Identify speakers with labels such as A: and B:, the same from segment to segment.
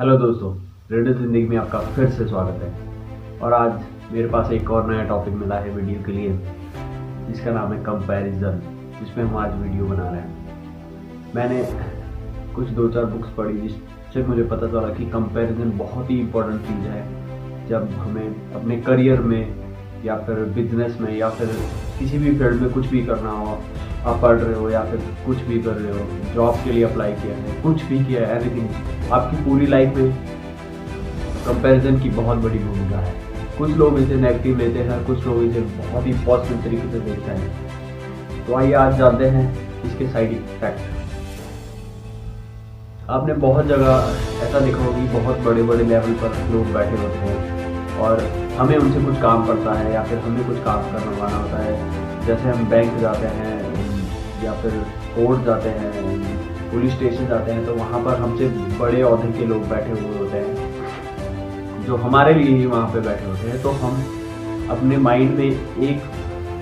A: Hello दोस्तों, radio ज़िंदगी में आपका फिर से स्वागत है। और आज मेरे पास एक और नया टॉपिक मिला है वीडियो के लिए, जिसका नाम है कंपैरिजन, जिसमें हम आज वीडियो बना रहे हैं। मैंने कुछ 2-4 बुक्स पढ़ी जिससे मुझे पता चला कि कंपैरिजन बहुत ही इम्पोर्टेंट चीज़ है। जब हमें अपने करियर में या फिर बिजनेस में या फिर किसी भी फील्ड में कुछ भी करना हो, आप पढ़ रहे हो या फिर कुछ भी कर रहे हो, जॉब के लिए अप्लाई किया है, कुछ भी किया है, एनीथिंग, आपकी पूरी लाइफ में कंपैरिजन की बहुत बड़ी भूमिका है। कुछ लोग इसे नेगेटिव लेते हैं, कुछ लोग इसे बहुत ही पॉजिटिव तरीके से देखते हैं। तो आइए आज जानते हैं इसके साइड इफेक्ट। आपने बहुत जगह ऐसा देखा होगा कि बहुत बड़े बड़े लेवल पर लोग बैठे होते हैं और हमें उनसे कुछ काम पड़ता है या फिर हमें कुछ काम करवाना होता है। जैसे हम बैंक जाते हैं या फिर कोर्ट जाते हैं, पुलिस स्टेशन जाते हैं, तो वहाँ पर हमसे बड़े ओहदे के लोग बैठे हुए होते हैं जो हमारे लिए ही वहाँ पे बैठे होते हैं। तो हम अपने माइंड में एक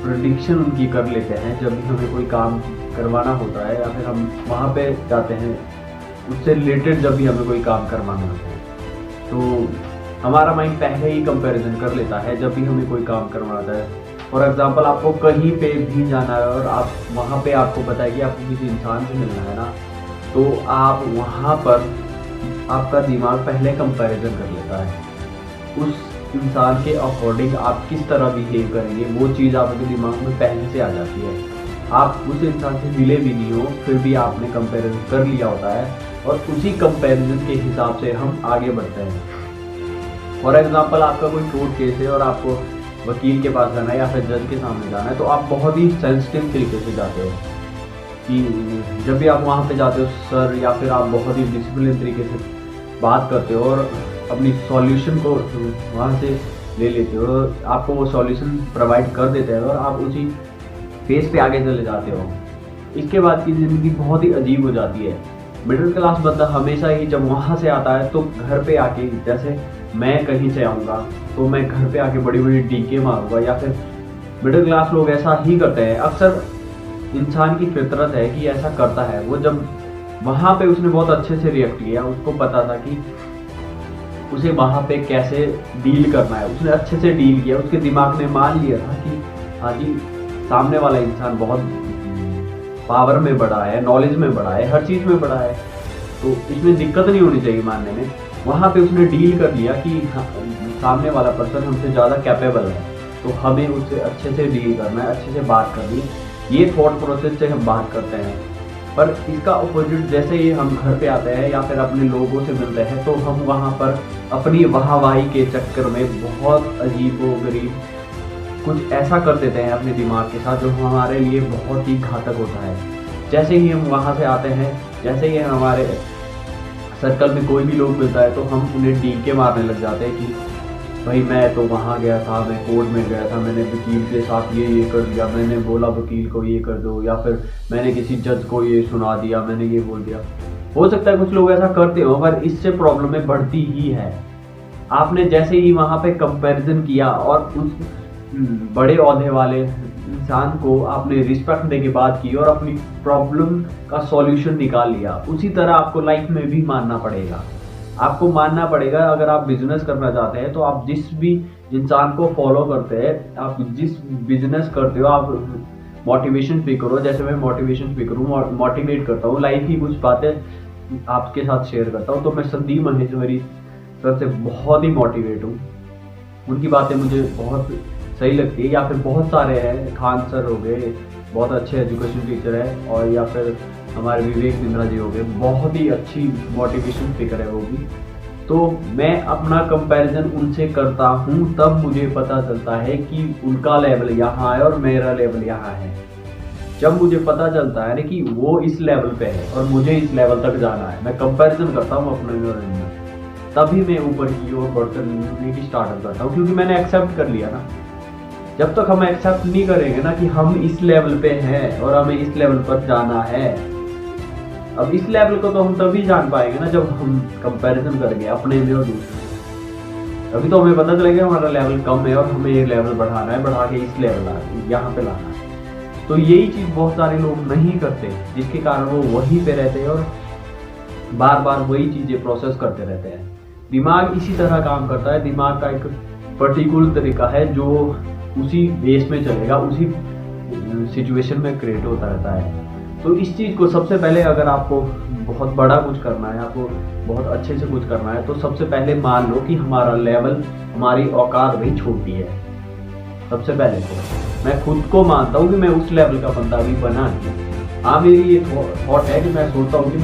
A: प्रेडिक्शन उनकी कर लेते हैं जब भी हमें कोई काम करवाना होता है या फिर हम वहाँ पे जाते हैं उससे रिलेटेड जब भी हमें कोई काम करवाना होता है। तो हमारा माइंड पहले ही कंपैरिजन कर लेता है जब भी हमें कोई काम करवाना होता है। फॉर एग्जाम्पल, आपको कहीं पे भी जाना है और आप वहाँ पे आपको पता है कि आपको किसी इंसान से मिलना है ना, तो आप वहाँ पर आपका दिमाग पहले कंपैरिजन कर लेता है। उस इंसान के अकॉर्डिंग आप किस तरह बिहेव करेंगे, वो चीज़ आपके दिमाग में पहले से आ जाती है। आप उस इंसान से मिले भी नहीं हो, फिर भी आपने कंपैरिजन कर लिया होता है और उसी कंपैरिजन के हिसाब से हम आगे बढ़ते हैं। फॉर एग्जाम्पल, आपका कोई कोर्ट केस है और आपको वकील के पास जाना है या फिर जज के सामने जाना है, तो आप बहुत ही सेंसिटिव तरीके से जाते हो कि जब भी आप वहाँ पे जाते हो सर, या फिर आप बहुत ही डिसिप्लिन तरीके से बात करते हो और अपनी सॉल्यूशन को वहाँ से ले लेते हो। आपको वो सॉल्यूशन प्रोवाइड कर देते हैं और आप उसी फेस पे आगे चले जाते हो। इसके बाद की ज़िंदगी बहुत ही अजीब हो जाती है। मिडिल क्लास बंदा हमेशा ही जब वहाँ से आता है तो घर पे आके, जैसे मैं कहीं से आऊँगा तो मैं घर पे आके बड़ी बड़ी डीके मारूंगा, या फिर मिडिल क्लास लोग ऐसा ही करते हैं। अक्सर इंसान की फितरत है कि ऐसा करता है। वो जब वहाँ पे उसने बहुत अच्छे से रिएक्ट किया, उसको पता था कि उसे वहाँ पे कैसे डील करना है, उसने अच्छे से डील किया। उसके दिमाग ने मान लिया था कि हाँ जी, सामने वाला इंसान बहुत पावर में बड़ा है, नॉलेज में बड़ा है, हर चीज़ में बड़ा है, तो इसमें दिक्कत नहीं होनी चाहिए मानने में। वहाँ पे उसने डील कर लिया कि सामने वाला पर्सन हमसे ज़्यादा कैपेबल है, तो हमें उससे अच्छे से डील करना है, अच्छे से बात करनी है। ये थॉट प्रोसेस से हम बात करते हैं। पर इसका अपोजिट, जैसे ही हम घर पे आते हैं या फिर अपने लोगों से मिलते हैं, तो हम वहाँ पर अपनी वाहवाही के चक्कर में बहुत अजीबोगरीब कुछ ऐसा कर देते हैं अपने दिमाग के साथ जो हमारे लिए बहुत ही घातक होता है। जैसे ही हम वहाँ से आते हैं, जैसे ही हमारे सर्कल में कोई भी लोग मिलता है, तो हम उन्हें डीके मारने लग जाते हैं कि भाई मैं तो वहाँ गया था, मैं कोर्ट में गया था, मैंने वकील के साथ ये कर दिया, मैंने बोला वकील को ये कर दो, या फिर मैंने किसी जज को ये सुना दिया, मैंने ये बोल दिया। हो सकता है कुछ लोग ऐसा करते हो, पर इससे प्रॉब्लमें बढ़ती ही है। आपने जैसे ही वहाँ पे कंपैरिजन किया और उस बड़े ओहदे वाले इंसान को आपने रिस्पेक्ट देने की बात की और अपनी प्रॉब्लम का सॉल्यूशन निकाल लिया, उसी तरह आपको लाइफ में भी मानना पड़ेगा। आपको मानना पड़ेगा, अगर आप बिजनेस करना चाहते हैं तो आप जिस भी इंसान को फॉलो करते हैं, आप जिस बिजनेस करते हो, आप मोटिवेशन स्पीकर हो। जैसे मैं मोटिवेशन स्पीकर हूँ, मोटिवेट करता हूँ, लाइफ की कुछ बातें आपके साथ शेयर करता हूँ। तो मैं संदीप महेश्वरी सर से बहुत ही मोटिवेट हूँ, उनकी बातें मुझे बहुत सही लगती है। या फिर बहुत सारे हैं, खान सर हो गए, बहुत अच्छे एजुकेशन टीचर है, और या फिर हमारे विवेक बिंद्रा जी हो गए, बहुत ही अच्छी मोटिवेशन स्पीकर है वो भी। तो मैं अपना कंपैरिजन उनसे करता हूँ, तब मुझे पता चलता है कि उनका लेवल यहाँ है और मेरा लेवल यहाँ है। जब मुझे पता चलता है ना कि वो इस लेवल पे है और मुझे इस लेवल तक जाना है, मैं कंपैरिजन करता हूँ अपने में, तभी मैं ऊपर की ओर बढ़ने की स्टार्ट करता हूँ, क्योंकि मैंने एक्सेप्ट कर लिया ना। जब तक हम एक्सेप्ट नहीं करेंगे ना कि हम इस लेवल पे हैं और हमें इस लेवल पर जाना है, अब इस लेवल को तो हम तभी जान पाएंगे ना जब हम कंपैरिजन करेंगे अपने में और दूसरे में। अभी तो हमें पता चलेगा हमारा लेवल कम है और हमें ये लेवल बढ़ाना है, बढ़ा के इस लेवल यहाँ पे लाना है। तो यही चीज़ बहुत सारे लोग नहीं करते, जिसके कारण वो वहीं पे रहते हैं और बार बार वही चीज़ें प्रोसेस करते रहते हैं। दिमाग इसी तरह काम करता है, दिमाग का एक पर्टिकुलर तरीका है जो उसी बेस में चलेगा, उसी सिचुएशन में क्रिएट होता रहता है। तो इस चीज़ को सबसे पहले, अगर आपको बहुत बड़ा कुछ करना है, आपको बहुत अच्छे से कुछ करना है, तो सबसे पहले मान लो कि हमारा लेवल, हमारी औकात भाई छोटी है। सबसे पहले तो मैं खुद को मानता हूँ कि मैं उस लेवल का बंदा अभी बना नहीं। हाँ, मेरी ये थॉट है कि मैं सोचता हूँ कि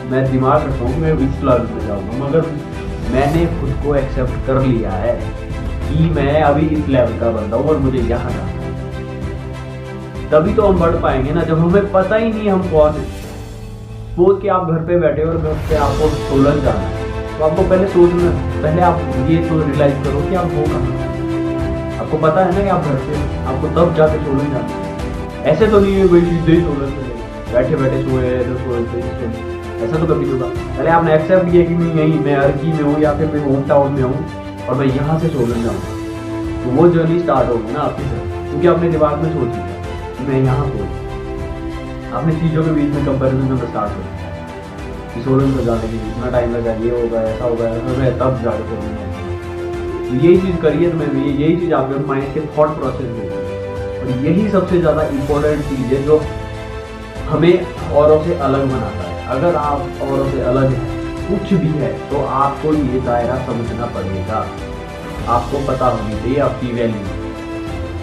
A: मैं दिमाग रखता हूँ कि मैं इस लेवल में जाऊँगा, मगर मैंने खुद को एक्सेप्ट कर लिया है कि मैं अभी इस लेवल का बंदा हूँ और मुझे यहाँ जाना है। तभी तो हम बढ़ पाएंगे ना, जब हमें पता ही नहीं हम कौन है। सपोज कि आप घर पे बैठे और घर पे आपको सोलन जाना है, तो आपको पहले सोचना, पहले आप ये तो रियलाइज करो कि आप हो कहाँ। आपको पता है ना कि आप घर पे, आपको तब जाके सोलन जाना है। ऐसे तो नहीं है भाई सीधे ही सोलन से बैठे बैठे सोए तो सोए, ऐसा तो कभी नहीं होगा। पहले आपने एक्सेप्ट किया कि मैं यहीं, मैं अर्की में हूँ या फिर मैं होम टाउन में हूँ और मैं यहाँ से सोलन जाऊँगा, तो वो जर्नी स्टार्ट होगी ना आपकी तरफ, क्योंकि आपने दिमाग में सोच लिया मैं यहाँ पे। आपने चीज़ों के बीच में कंपैरिजन में स्टार्ट कर दिया कि सोलन को जाने के लिए इतना टाइम लगा, ये होगा, ऐसा होगा, मैं तब जाके सोलन जाऊँगा। तो यही चीज़ करिए, तो मैं यही चीज़ आपके माइंड के थॉट प्रोसेस में, और यही सबसे ज़्यादा इम्पोर्टेंट चीज़ है जो हमें औरों से अलग बनाता है। अगर आप औरों से अलग हैं, कुछ भी है, तो आपको ये दायरा समझना पड़ेगा। आपको पता होनी चाहिए आपकी वैल्यू,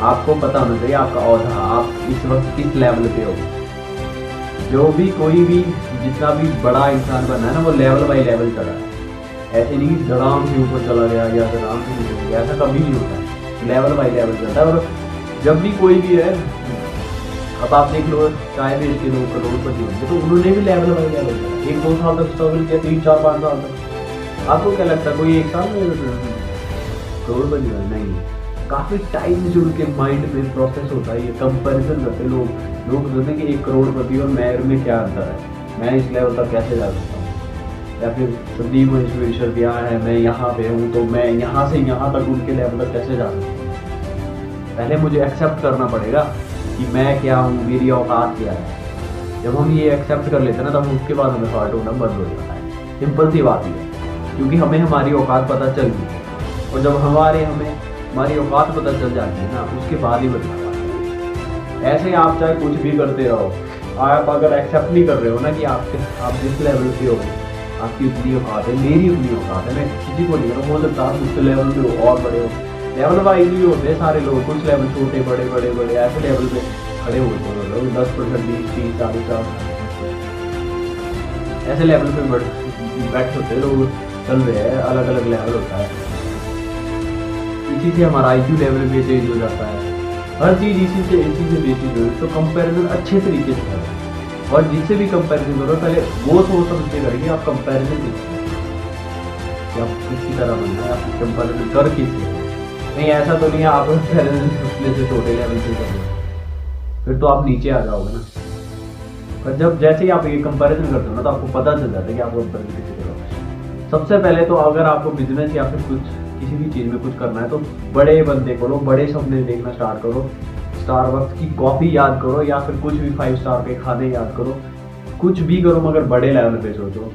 A: आपको पता होना चाहिए आपका औहदा, आप इस वक्त किस लेवल पे हो। जो भी कोई भी जितना भी बड़ा इंसान बना है ना, वो लेवल बाई लेवल चढ़ा है। ऐसे नहीं धड़ाम से ऊपर चला गया या धड़ाम से नीचे गया, ऐसा कभी नहीं होता। लेवल बाई लेवल चलता है। और जब भी कोई भी है, अब आप देख लो चाय बेच के 2 करोड़पति होंगे, तो उन्होंने भी लेवल बाई लेवल चला, 1-2 साल तक स्ट्रगल किया, 3, 4, 5 साल तक। आपको क्या लगता है कोई 1 साल में करोड़पति बना? नहीं, काफ़ी टाइम से उनके माइंड में प्रोसेस होता है। ये कंपैरिजन करते लोग सोचते हैं कि 1 करोड़पति और मैं क्या अंतर है, मैं इस लेवल तक कैसे जा सकता हूँ, या फिर संदीप महेश्वर यहाँ है, मैं यहाँ पे हूँ, तो मैं यहाँ से यहाँ तक उनके लेवल तक कैसे जा सकता हूँ। पहले मुझे एक्सेप्ट करना पड़ेगा कि मैं क्या हूँ, मेरी औकात क्या है। जब हम ये एक्सेप्ट कर लेते हैं ना, तब उसके बाद हमें हर्ट होना बंद हो जाता है। सिंपल सी बात है, क्योंकि हमें हमारी औकात पता चल गई है, और जब हमारी औकात पता चल जाती है ना, उसके बाद ही बदला पाते हैं। ऐसे आप चाहे कुछ भी करते रहो, आप अगर एक्सेप्ट नहीं कर रहे हो ना कि आप जिस लेवल पे हो, आपकी उतनी औकात है, मेरी उतनी औकात है, मैं किसी को नहीं हो सकता आप उस लेवल पे हो और बड़े हो। लेवल वाइज भी होते हैं सारे लोग, कुछ लेवल छोटे बड़े बड़े बड़े ऐसे लेवल पे खड़े होते हैं लोग, 10%, 20, 30, 40, ऐसे लेवल पे बैठ होते हैं लोग, चल रहे हैं। अलग अलग लेवल होता है, इसी से हमारा IQ लेवल भी चेंज हो जाता है। हर चीज़ इसी से बेसिस हो। तो कंपैरिजन अच्छे तरीके से करें, और जिससे भी कंपैरिजन करो पहले वो सोच समझ के करेंगे आप कंपैरिजन कि आप किसी तरह बनना है, आप कंपैरिजन कर किसी नहीं। ऐसा तो नहीं है आप अपने से छोटे लेवल से कर, फिर तो आप नीचे आ जाओगे ना। पर जब जैसे ही आप ये कंपैरिजन करते हो ना, तो आपको पता चल जाता है कि आप कंपैरिजन कैसे करोगे। सबसे पहले तो अगर आपको बिजनेस या फिर कुछ किसी भी चीज़ में कुछ करना है, तो बड़े बंदे करो, बड़े सपने देखना स्टार्ट करो। स्टारबक्स की कॉफ़ी याद करो, या फिर कुछ भी 5 स्टार के खाने याद करो, कुछ भी करो, मगर बड़े लेवल पे सोचो।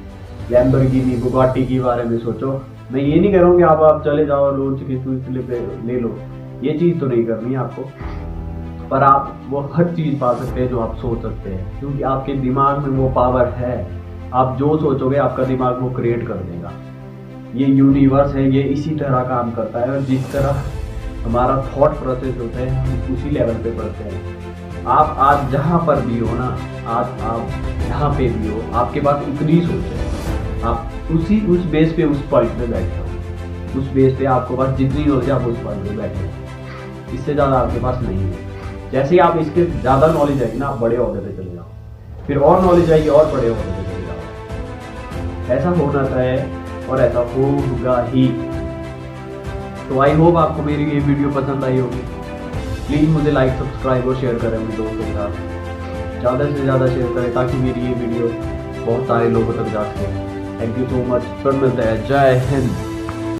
A: लैम्बोर्गिनी, बुगाटी के बारे में सोचो। मैं ये नहीं कह रहा हूँ कि आप चले जाओ लोन पे ले लो, ये चीज़ तो नहीं करनी है आपको, पर आप वो हर चीज़ पा सकते हैं जो आप सोच सकते हैं, क्योंकि आपके दिमाग में वो पावर है। आप जो सोचोगे आपका दिमाग वो क्रिएट कर देगा। ये यूनिवर्स है, ये इसी तरह काम करता है, और जिस तरह हमारा थॉट प्रोसेस होता है हम उसी लेवल पे बढ़ते हैं। आप आज जहाँ पर भी हो ना, आज आप जहाँ पे भी हो, आपके पास इतनी सोच है, आप उस बेस पे उस पॉइंट पे बैठे हो। उस बेस पे आपके पास जितनी नॉलेज आप उस पॉइंट पे बैठे हो, इससे ज़्यादा आपके पास नहीं है। जैसे ही आप इसके ज़्यादा नॉलेज आएगी ना, आप बड़े ओहदे पे चले जाओ, फिर और नॉलेज आएगी और बड़े ओहदे पे चले जाओ। ऐसा होना चाहिए और ऐसा होगा ही। तो आई होप आपको मेरी ये वीडियो पसंद आई होगी। प्लीज़ मुझे लाइक, सब्सक्राइब और शेयर करें अपने दोस्तों के साथ। ज़्यादा से ज़्यादा शेयर करें ताकि मेरी ये वीडियो बहुत सारे लोगों तक जा सके। Thank you so much. फिर मिलते हैं। जय हिंद।